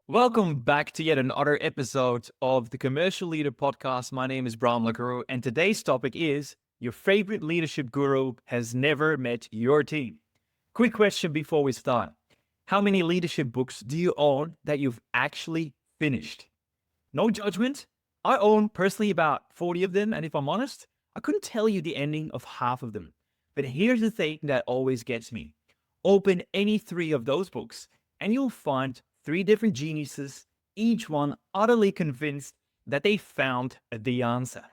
Welcome back to yet another episode of the Commercial Leader Podcast. My name is Bram Laguru, and today's topic is your favorite leadership guru has never met your team. Quick question before we start. How many leadership books do you own that you've actually finished? No judgment. I own personally about 40 of them, and if I'm honest, I couldn't tell you the ending of half of them. But here's the thing that always gets me. Open any three of those books, and you'll find three different geniuses, each one utterly convinced that they found the answer.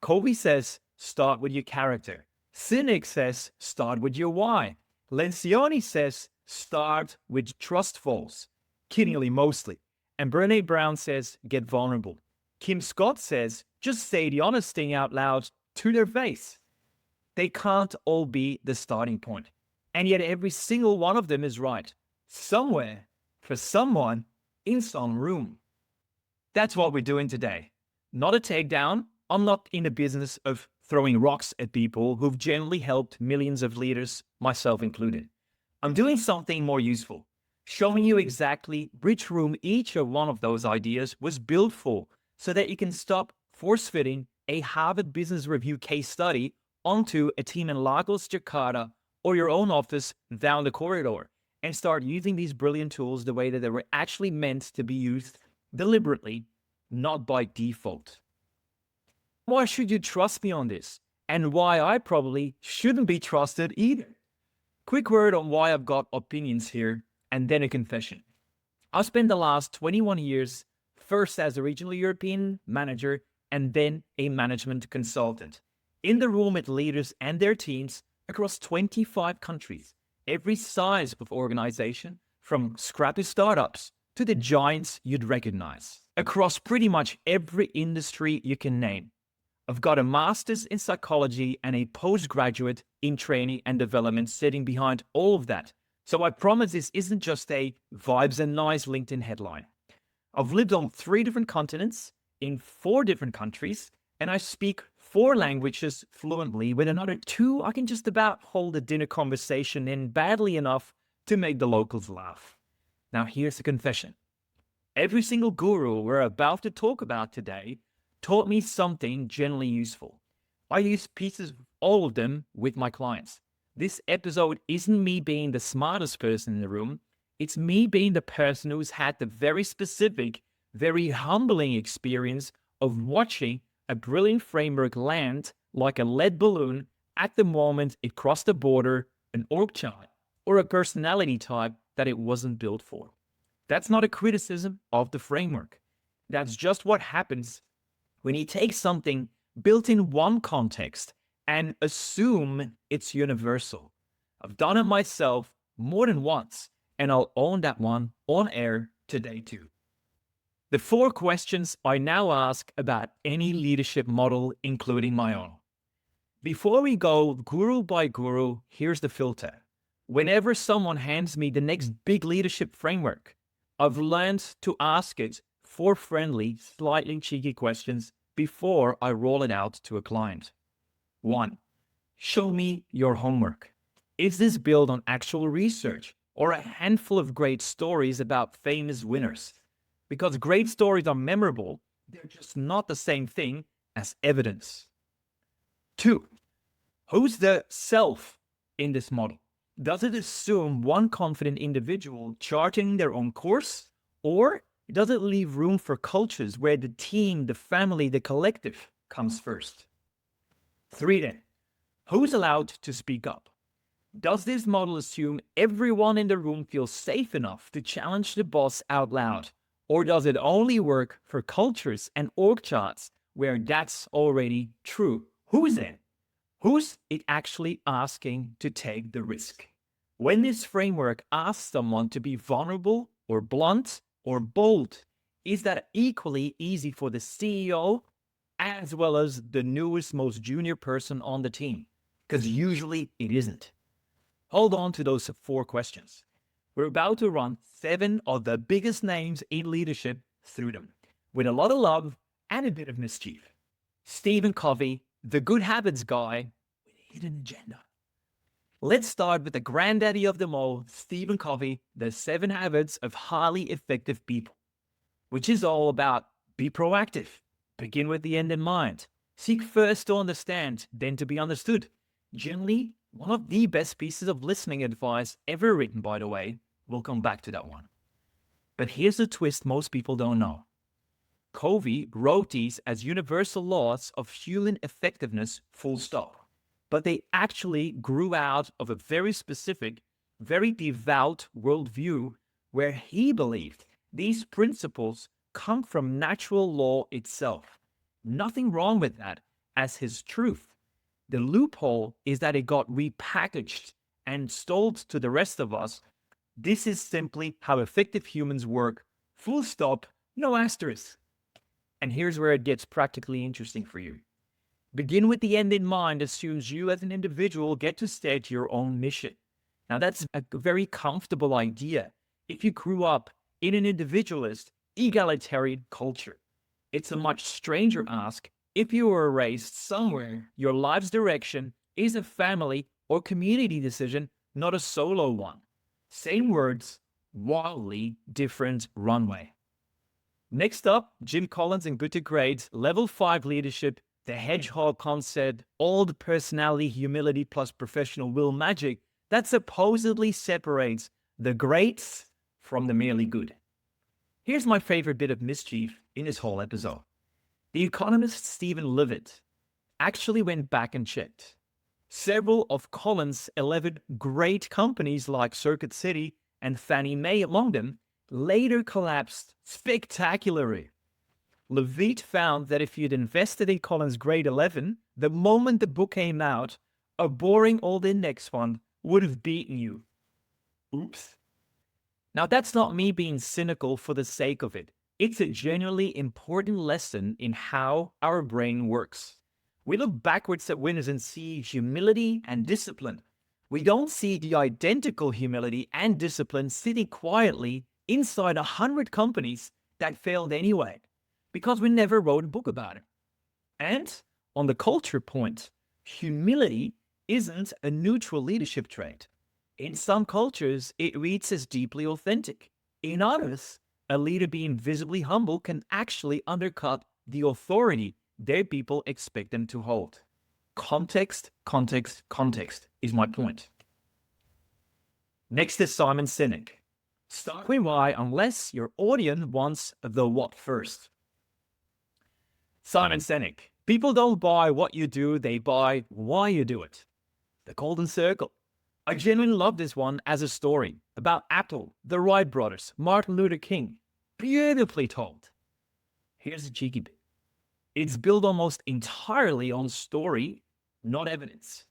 Covey says, start with your character. Sinek says, start with your why. Lencioni says, start with trust falls, kiddingly mostly. And Brené Brown says, get vulnerable. Kim Scott says, just say the honest thing out loud to their face. They can't all be the starting point. And yet every single one of them is right. Somewhere, for someone, in some room. That's what we're doing today. Not a takedown. I'm not in the business of throwing rocks at people who've generally helped millions of leaders, myself included. I'm doing something more useful, showing you exactly which room each of one of those ideas was built for, so that you can stop force-fitting a Harvard Business Review case study onto a team in Lagos, Jakarta, or your own office down the corridor, and start using these brilliant tools the way that they were actually meant to be used deliberately, not by default. Why should you trust me on this? And why I probably shouldn't be trusted either. Quick word on why I've got opinions here, and then a confession. I've spent the last 21 years first as a regional European manager and then a management consultant, in the room with leaders and their teams across 25 countries. Every size of organization, from scrappy startups to the giants you'd recognize, across pretty much every industry you can name. I've got a master's in psychology and a postgraduate in training and development sitting behind all of that. So I promise this isn't just a vibes and nice LinkedIn headline. I've lived on 3 different continents, in 4 different countries, and I speak 4 languages fluently. With another 2, I can just about hold a dinner conversation in badly enough to make the locals laugh. Now here's the confession. Every single guru we're about to talk about today taught me something generally useful. I use pieces of all of them with my clients. This episode isn't me being the smartest person in the room. It's me being the person who's had the very specific, very humbling experience of watching a brilliant framework land like a lead balloon at the moment it crossed the border, an org chart, or a personality type that it wasn't built for. That's not a criticism of the framework. That's just what happens when you take something built in one context and assume it's universal. I've done it myself more than once, and I'll own that one on air today too. The 4 questions I now ask about any leadership model, including my own. Before we go guru by guru, here's the filter. Whenever someone hands me the next big leadership framework, I've learned to ask it 4 friendly, slightly cheeky questions before I roll it out to a client. 1. Show me your homework. Is this built on actual research or a handful of great stories about famous winners? Because great stories are memorable, they're just not the same thing as evidence. 2. Who's the self in this model? Does it assume one confident individual charting their own course? Or does it leave room for cultures where the team, the family, the collective comes first? 3 then. Who's allowed to speak up? Does this model assume everyone in the room feels safe enough to challenge the boss out loud? Or does it only work for cultures and org charts where that's already true? Who's in? Who's it actually asking to take the risk? When this framework asks someone to be vulnerable or blunt or bold, is that equally easy for the CEO as well as the newest, most junior person on the team? Because usually it isn't. Hold on to those 4 questions. We're about to run 7 of the biggest names in leadership through them, with a lot of love and a bit of mischief. Stephen Covey, the good habits guy with a hidden agenda. Let's start with the granddaddy of them all, Stephen Covey, the 7 habits of highly effective people. which is all about be proactive, begin with the end in mind, seek first to understand, then to be understood. Generally, one of the best pieces of listening advice ever written, by the way. We'll come back to that one. But here's the twist most people don't know. Covey wrote these as universal laws of human effectiveness, full stop. But they actually grew out of a very specific, very devout worldview where he believed these principles come from natural law itself. Nothing wrong with that as his truth. The loophole is that it got repackaged and sold to the rest of us. This is simply how effective humans work. Full stop, no asterisk. And here's where it gets practically interesting for you. Begin with the end in mind assumes you as an individual get to state your own mission. Now that's a very comfortable idea if you grew up in an individualist, egalitarian culture. It's a much stranger ask if you were raised somewhere your life's direction is a family or community decision, not a solo one. Same words, wildly different runway. Next up, Jim Collins and Good to Great, Level 5 Leadership, the hedgehog concept, all the personality, humility plus professional will magic that supposedly separates the greats from the merely good. Here's my favorite bit of mischief in this whole episode. The economist Stephen Levitt actually went back and checked. Several of Collins' 11 great companies like Circuit City and Fannie Mae among them later collapsed spectacularly. Levitt found that if you'd invested in Collins' Great 11, the moment the book came out, a boring old index fund would have beaten you. Oops. Now that's not me being cynical for the sake of it. It's a genuinely important lesson in how our brain works. We look backwards at winners and see humility and discipline. We don't see the identical humility and discipline sitting quietly inside 100 companies that failed anyway, because we never wrote a book about it. And on the culture point, humility isn't a neutral leadership trait. In some cultures, it reads as deeply authentic. In others, a leader being visibly humble can actually undercut the authority their people expect them to hold. Context, context, context is my point. Next is Simon Sinek. Start with why unless your audience wants the what first. Simon Sinek. People don't buy what you do, they buy why you do it. The Golden Circle. I genuinely love this one as a story about Apple, the Wright brothers, Martin Luther King. Beautifully told. Here's a cheeky bit. It's built almost entirely on story, not evidence.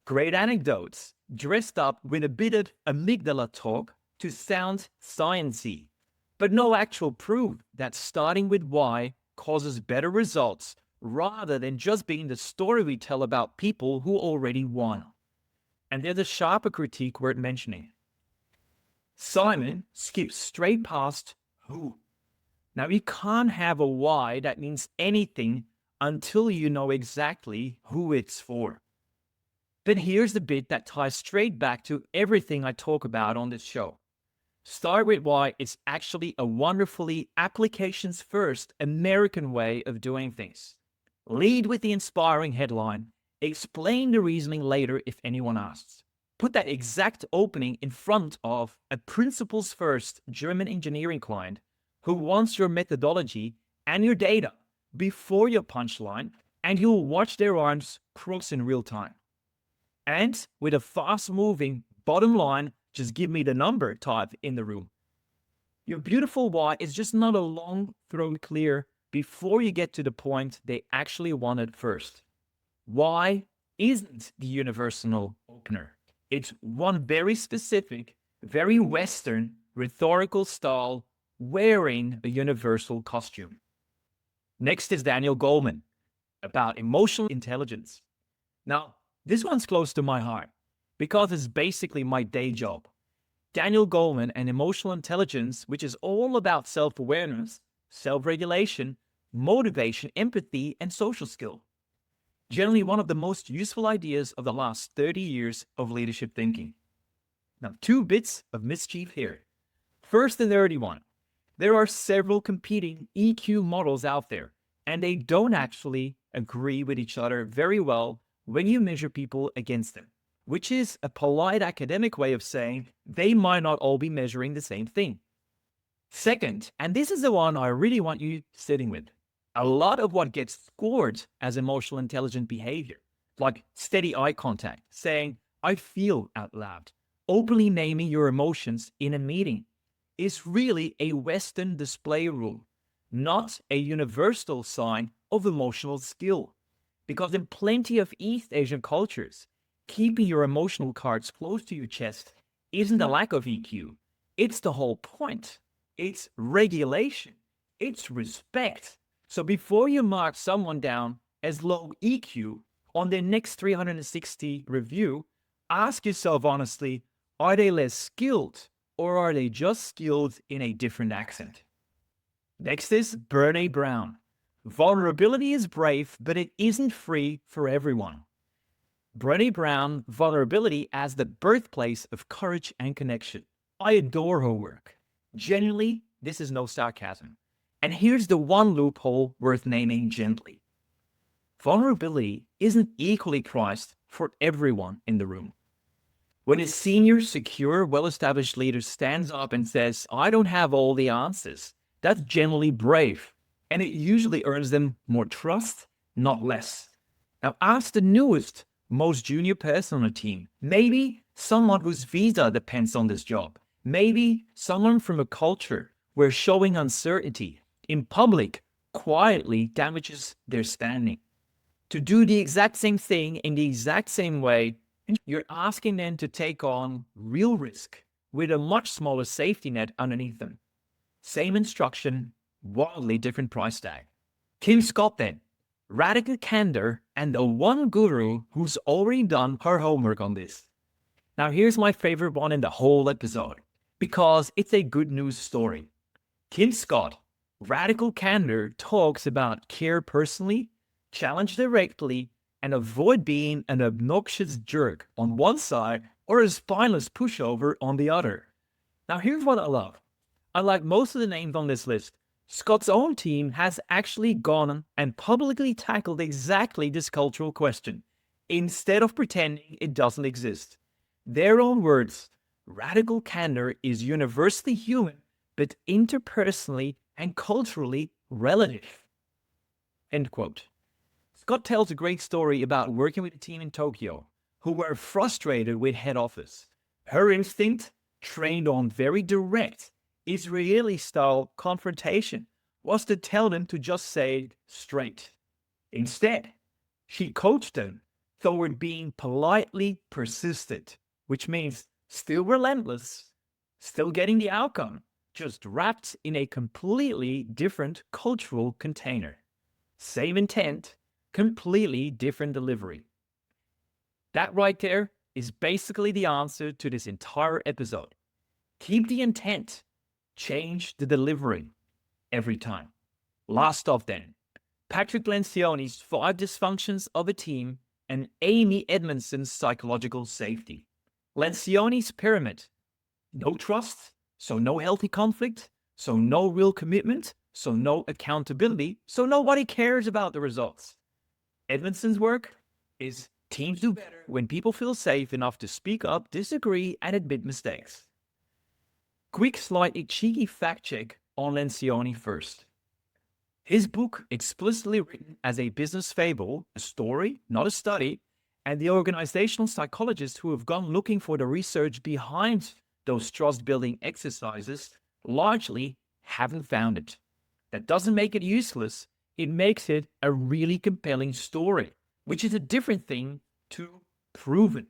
Great anecdotes, dressed up with a bit of amygdala talk to sound sciencey, but no actual proof that starting with why causes better results rather than just being the story we tell about people who already won. And there's a sharper critique worth mentioning. Simon skips straight past who. Now, you can't have a why that means anything until you know exactly who it's for. But here's the bit that ties straight back to everything I talk about on this show. Start with why it's actually a wonderfully applications first American way of doing things. Lead with the inspiring headline. Explain the reasoning later if anyone asks. Put that exact opening in front of a principles first German engineering client who wants your methodology and your data before your punchline, and you'll watch their arms cross in real time. And with a fast moving bottom line, just give me the number type in the room. Your beautiful why is just not a long thrown clear before you get to the point they actually wanted first. Why isn't the universal opener? It's one very specific, very Western rhetorical style wearing a universal costume. Next is Daniel Goleman about emotional intelligence. Now, this one's close to my heart because it's basically my day job. Daniel Goleman and emotional intelligence, which is all about self-awareness, self-regulation, motivation, empathy, and social skill. Generally one of the most useful ideas of the last 30 years of leadership thinking. Now, 2 bits of mischief here. First, the nerdy one. There are several competing EQ models out there, and they don't actually agree with each other very well when you measure people against them, which is a polite academic way of saying they might not all be measuring the same thing. Second, and this is the one I really want you sitting with, a lot of what gets scored as emotional intelligent behavior, like steady eye contact, saying, I feel out loud, openly naming your emotions in a meeting, is really a Western display rule, not a universal sign of emotional skill. Because in plenty of East Asian cultures, keeping your emotional cards close to your chest isn't a lack of EQ. It's the whole point. It's regulation. It's respect. So before you mark someone down as low EQ on their next 360 review, ask yourself honestly, are they less skilled or are they just skilled in a different accent? Next is Brené Brown. Vulnerability is brave, but it isn't free for everyone. Brené Brown, vulnerability as the birthplace of courage and connection. I adore her work. Genuinely, this is no sarcasm. And here's the one loophole worth naming gently. Vulnerability isn't equally priced for everyone in the room. When a senior, secure, well-established leader stands up and says, I don't have all the answers, that's generally brave. And it usually earns them more trust, not less. Now ask the newest, most junior person on the team. Maybe someone whose visa depends on this job. Maybe someone from a culture where showing uncertainty in public quietly damages their standing. To do the exact same thing in the exact same way, you're asking them to take on real risk with a much smaller safety net underneath them. Same instruction, wildly different price tag. Kim Scott then, radical candor and the one guru who's already done her homework on this. Now here's my favorite one in the whole episode, because it's a good news story. Kim Scott, radical candor, talks about care personally, challenge directly, and avoid being an obnoxious jerk on one side or a spineless pushover on the other. Now here's what I love. Unlike most of the names on this list, Scott's own team has actually gone and publicly tackled exactly this cultural question, instead of pretending it doesn't exist. Their own words, radical candor is universally human, but interpersonally and culturally relative. End quote. Scott tells a great story about working with a team in Tokyo who were frustrated with head office. Her instinct, trained on very direct, Israeli-style confrontation, was to tell them to just say it straight. Instead, she coached them toward being politely persistent, which means still relentless, still getting the outcome, just wrapped in a completely different cultural container. Same intent, completely different delivery. That right there is basically the answer to this entire episode. Keep the intent, change the delivery every time. Last stop then, Patrick Lencioni's 5 Dysfunctions of a Team and Amy Edmondson's Psychological Safety. Lencioni's pyramid. No trust, so no healthy conflict, so no real commitment, so no accountability, so nobody cares about the results. Edmondson's work is teams do better when people feel safe enough to speak up, disagree, and admit mistakes. Quick, slightly cheeky fact check on Lencioni first. His book, explicitly written as a business fable, a story, not a study, and the organizational psychologists who have gone looking for the research behind those trust-building exercises largely haven't found it. That doesn't make it useless. It makes it a really compelling story, which is a different thing to proven.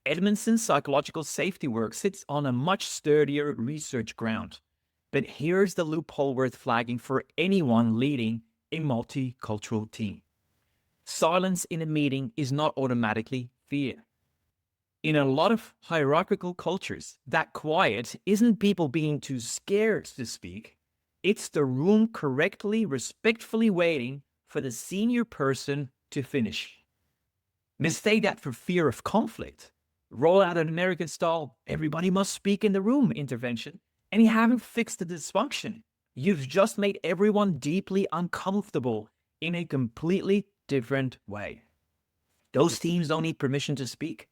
Edmondson's psychological safety work sits on a much sturdier research ground. But here's the loophole worth flagging for anyone leading a multicultural team. Silence in a meeting is not automatically fear. In a lot of hierarchical cultures, that quiet isn't people being too scared to speak. It's the room correctly, respectfully waiting for the senior person to finish. Mistake that for fear of conflict. Roll out an American-style, everybody must speak in the room intervention, And you haven't fixed the dysfunction. You've just made everyone deeply uncomfortable in a completely different way. Those teams don't need permission to speak.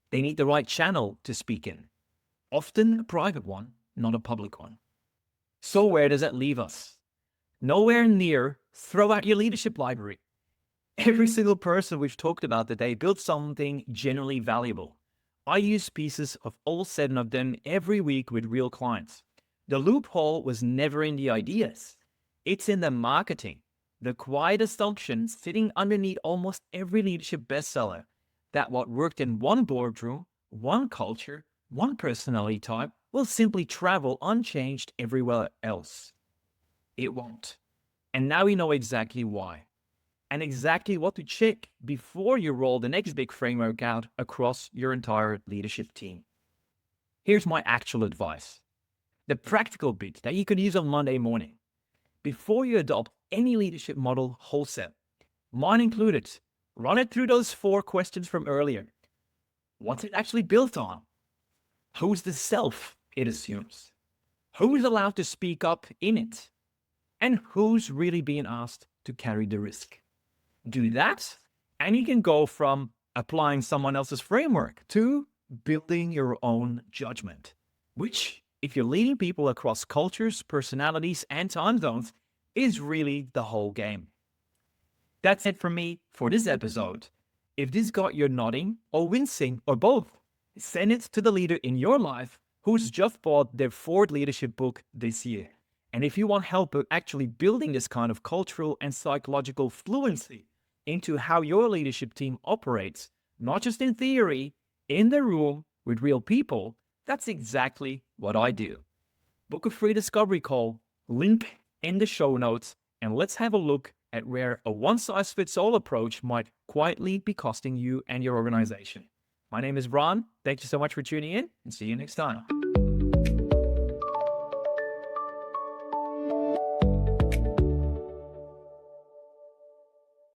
They need the right channel to speak in. Often a private one, not a public one. So where does that leave us? Nowhere near throw out your leadership library. Every single person we've talked about today built something genuinely valuable. I use pieces of all 7 of them every week with real clients. The loophole was never in the ideas. It's in the marketing. The quiet assumption sitting underneath almost every leadership bestseller that what worked in one boardroom, one culture, one personality type will simply travel unchanged everywhere else. It won't. And now we know exactly why. And exactly what to check before you roll the next big framework out across your entire leadership team. Here's my actual advice. The practical bit that you can use on Monday morning. Before you adopt any leadership model wholesale, mine included, run it through those 4 questions from earlier. What's it actually built on? Who's the self it assumes? Who's allowed to speak up in it? And who's really being asked to carry the risk? Do that, and you can go from applying someone else's framework to building your own judgment, which, if you're leading people across cultures, personalities, and time zones, is really the whole game. That's it from me for this episode. If this got you nodding or wincing or both, send it to the leader in your life who's just bought their 4th leadership book this year. And if you want help with actually building this kind of cultural and psychological fluency into how your leadership team operates, not just in theory, in the room with real people, that's exactly what I do. Book a free discovery call, link in the show notes, and let's have a look at where a one-size-fits-all approach might quietly be costing you and your organization. My name is Bron. Thank you so much for tuning in, and see you next time.